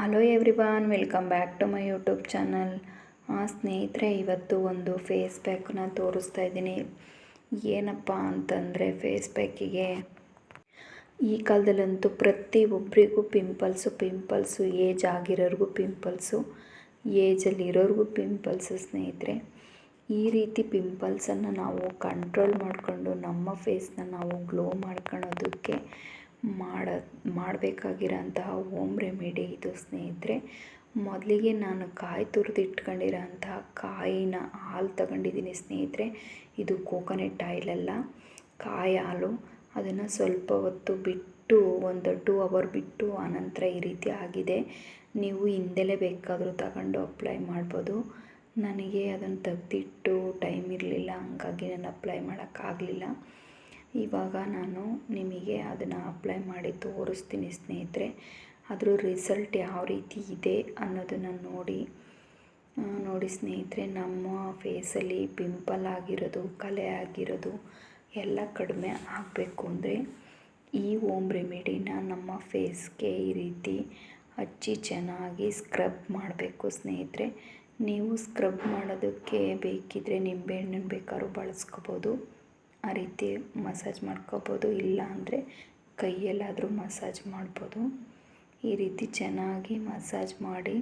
Hello everyone, welcome back to my YouTube channel. ಸ್ನೇಹಿತರೆ, ಇವತ್ತು ಒಂದು ಫೇಸ್ ಪ್ಯಾಕ್ನ ತೋರಿಸ್ತಾ ಇದ್ದೀನಿ. ಏನಪ್ಪ ಅಂತಂದರೆ, ಫೇಸ್ ಪ್ಯಾಕಿಗೆ ಈ ಕಾಲದಲ್ಲಂತೂ ಪ್ರತಿಯೊಬ್ಬರಿಗೂ ಪಿಂಪಲ್ಸು, ಏಜ್ ಆಗಿರೋರಿಗೂ ಪಿಂಪಲ್ಸು, ಏಜಲ್ಲಿರೋರಿಗೂ ಪಿಂಪಲ್ಸು. ಸ್ನೇಹಿತರೆ, ಈ ರೀತಿ ಪಿಂಪಲ್ಸನ್ನು ನಾವು ಕಂಟ್ರೋಲ್ ಮಾಡಿಕೊಂಡು ನಮ್ಮ ಫೇಸ್ನ ನಾವು ಗ್ಲೋ ಮಾಡ್ಕೊಳ್ಳೋದಕ್ಕೆ ಮಾಡಬೇಕಾಗಿರೋಂತಹ ಹೋಮ್ ರೆಮಿಡಿ ಇದು. ಸ್ನೇಹಿತರೆ, ಮೊದಲಿಗೆ ನಾನು ಕಾಯಿ ತುರಿದು ಇಟ್ಕೊಂಡಿರೋಂತಹ ಕಾಯಿನ ಹಾಲು ತಗೊಂಡಿದ್ದೀನಿ. ಸ್ನೇಹಿತರೆ, ಇದು ಕೋಕೋನಟ್ ಆಯಿಲ್ ಅಲ್ಲ, ಕಾಯಿ ಹಾಲು. ಅದನ್ನು ಸ್ವಲ್ಪ ಹೊತ್ತು ಬಿಟ್ಟು, ಒಂದು 2 ಅವರ್ ಬಿಟ್ಟು ಆನಂತರ ಈ ರೀತಿ ಆಗಿದೆ. ನೀವು ಹಿಂದೆಲೇ ಬೇಕಾದರೂ ತಗೊಂಡು ಅಪ್ಲೈ ಮಾಡ್ಬೋದು. ನನಗೆ ಅದನ್ನು ತೆಗೆದಿಟ್ಟು ಟೈಮ್ ಇರಲಿಲ್ಲ, ಹಂಗಾಗಿ ನಾನು ಅಪ್ಲೈ ಮಾಡೋಕ್ಕಾಗಲಿಲ್ಲ. ಇವಾಗ ನಾನು ನಿಮಗೆ ಅದನ್ನು ಅಪ್ಲೈ ಮಾಡಿ ತೋರಿಸ್ತೀನಿ. ಸ್ನೇಹಿತರೆ, ಅದರ ರಿಸಲ್ಟ್ ಯಾವ ರೀತಿ ಇದೆ ಅನ್ನೋದನ್ನು ನೋಡಿ ಸ್ನೇಹಿತರೆ, ನಮ್ಮ ಫೇಸಲ್ಲಿ ಪಿಂಪಲ್ ಆಗಿರೋದು, ಕಲೆ ಆಗಿರೋದು ಎಲ್ಲ ಕಡಿಮೆ ಆಗಬೇಕು ಅಂದರೆ ಈ ಹೋಮ್ ರೆಮಿಡಿನ ನಮ್ಮ ಫೇಸ್ಗೆ ಈ ರೀತಿ ಹಚ್ಚಿ ಚೆನ್ನಾಗಿ ಸ್ಕ್ರಬ್ ಮಾಡಬೇಕು. ಸ್ನೇಹಿತರೆ, ನೀವು ಸ್ಕ್ರಬ್ ಮಾಡೋದಕ್ಕೆ ಬೇಕಿದ್ದರೆ ನಿಂಬೆಹಣ್ಣನ್ನು ಬೇಕಾದ್ರೂ ಬಳಸ್ಕೋಬೋದು. ಆ ರೀತಿ ಮಸಾಜ್ ಮಾಡ್ಕೋಬೋದು, ಇಲ್ಲ ಅಂದರೆ ಕೈಯಲ್ಲಾದರೂ ಮಸಾಜ್ ಮಾಡ್ಬೋದು. ಈ ರೀತಿ ಚೆನ್ನಾಗಿ ಮಸಾಜ್ ಮಾಡಿ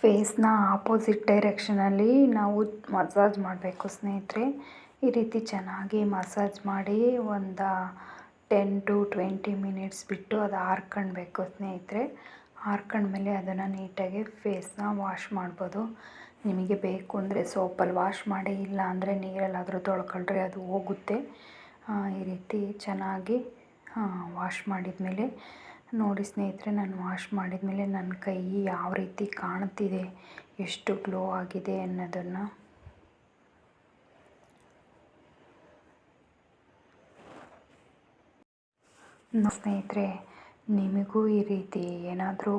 ಫೇಸ್ನ ಆಪೋಸಿಟ್ ಡೈರೆಕ್ಷನಲ್ಲಿ ನಾವು ಮಸಾಜ್ ಮಾಡಬೇಕು. ಸ್ನೇಹಿತರೆ, ಈ ರೀತಿ ಚೆನ್ನಾಗಿ ಮಸಾಜ್ ಮಾಡಿ ಒಂದು 10 to 20 ಮಿನಿಟ್ಸ್ ಬಿಟ್ಟು ಅದು ಆರ್ಕೊಳ್ಬೇಕು. ಸ್ನೇಹಿತರೆ, ಆರ್ಕೊಂಡ್ಮೇಲೆ ಅದನ್ನು ನೀಟಾಗಿ ಫೇಸ್ನ ವಾಶ್ ಮಾಡ್ಬೋದು. ನಿಮಗೆ ಬೇಕು ಅಂದರೆ ಸೋಪಲ್ಲಿ ವಾಶ್ ಮಾಡಿ, ಇಲ್ಲ ಅಂದರೆ ನೀರಲ್ಲಾದರೂ ತೊಳ್ಕೊಳ್ರಿ, ಅದು ಹೋಗುತ್ತೆ. ಈ ರೀತಿ ಚೆನ್ನಾಗಿ ವಾಶ್ ಮಾಡಿದ್ಮೇಲೆ ನೋಡಿ ಸ್ನೇಹಿತರೆ, ನಾನು ವಾಶ್ ಮಾಡಿದ್ಮೇಲೆ ನನ್ನ ಕೈ ಯಾವ ರೀತಿ ಕಾಣ್ತಿದೆ, ಎಷ್ಟು ಗ್ಲೋ ಆಗಿದೆ ಅನ್ನೋದನ್ನು ಸ್ನೇಹಿತರೆ, ನಿಮಗೂ ಈ ರೀತಿ ಏನಾದರೂ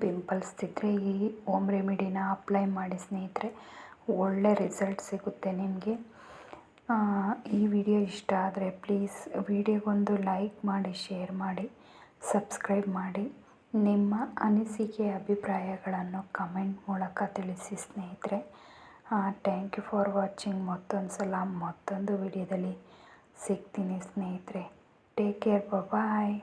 ಪಿಂಪಲ್ಸ್ ಇದ್ದರೆ ಈ ಹೋಮ್ ರೆಮಿಡಿನ ಅಪ್ಲೈ ಮಾಡಿ. ಸ್ನೇಹಿತರೆ, ಒಳ್ಳೆ ರಿಸಲ್ಟ್ ಸಿಗುತ್ತೆ ನಿಮಗೆ. ಈ ವಿಡಿಯೋ ಇಷ್ಟ ಆದರೆ ಪ್ಲೀಸ್ ವಿಡಿಯೋಗೊಂದು ಲೈಕ್ ಮಾಡಿ, ಶೇರ್ ಮಾಡಿ, ಸಬ್ಸ್ಕ್ರೈಬ್ ಮಾಡಿ. ನಿಮ್ಮ ಅನಿಸಿಕೆ ಅಭಿಪ್ರಾಯಗಳನ್ನು ಕಮೆಂಟ್ ಮೂಲಕ ತಿಳಿಸಿ. ಸ್ನೇಹಿತರೆ, ಥ್ಯಾಂಕ್ ಯು ಫಾರ್ ವಾಚಿಂಗ್. ಮತ್ತೊಂದು ಸಲ ಮತ್ತೊಂದು ವಿಡಿಯೋದಲ್ಲಿ ಸಿಗ್ತೀನಿ. ಸ್ನೇಹಿತರೆ, ಟೇಕ್ ಕೇರ್, ಬಾಯ್.